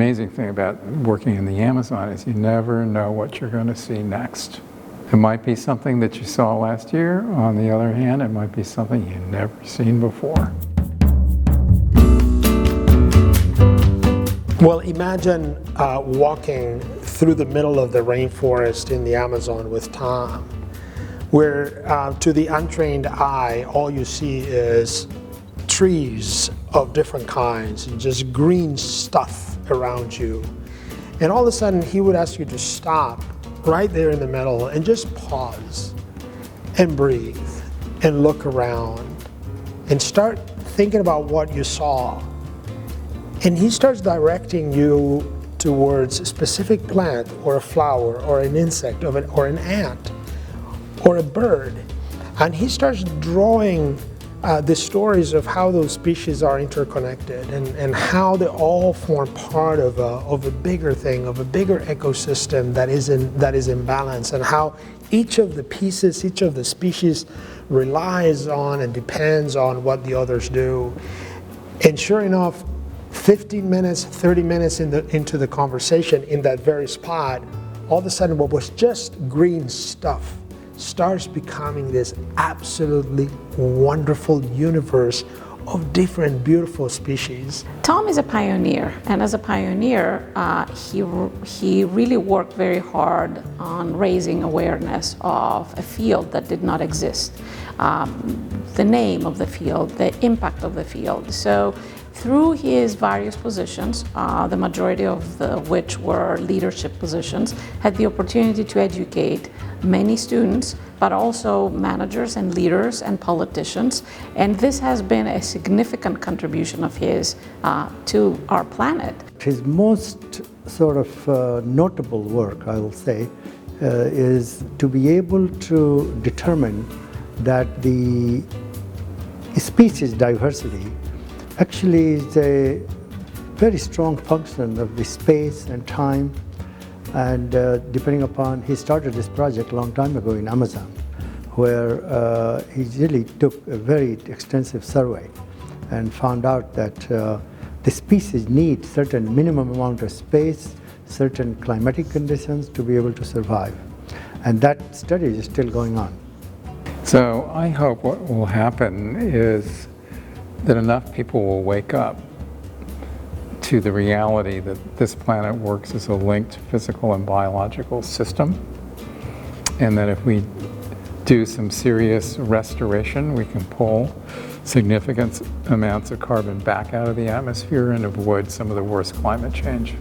amazing thing about working in the Amazon is you never know what you're going to see next. It might be something that you saw last year. On the other hand, it might be something you've never seen before. Well, imagine walking through the middle of the rainforest in the Amazon with Tom, where to the untrained eye, all you see is trees of different kinds and just green stuff around you. And all of a sudden, he would ask you to stop right there in the middle and just pause and breathe and look around and start thinking about what you saw. And he starts directing you towards a specific plant or a flower or an insect or an ant or a bird. And he starts drawing the stories of how those species are interconnected and how they all form part of a bigger thing, of a bigger ecosystem that is in balance, and how each of the pieces, each of the species relies on and depends on what the others do. And sure enough, 15 minutes, 30 minutes into the conversation in that very spot, all of a sudden what was just green stuff starts becoming this absolutely wonderful universe of different beautiful species. Tom is a pioneer, and as a pioneer, he really worked very hard on raising awareness of a field that did not exist. The name of the field, the impact of the field. So through his various positions, the majority of which were leadership positions, had the opportunity to educate many students, but also managers and leaders and politicians. And this has been a significant contribution of his to our planet. His most sort of notable work, I will say, is to be able to determine that the species diversity actually is a very strong function of the space and time, and depending upon, he started this project a long time ago in Amazon, where he really took a very extensive survey and found out that the species need certain minimum amount of space, certain climatic conditions to be able to survive. And that study is still going on. So I hope what will happen is that enough people will wake up to the reality that this planet works as a linked physical and biological system, and that if we do some serious restoration, we can pull significant amounts of carbon back out of the atmosphere and avoid some of the worst climate change.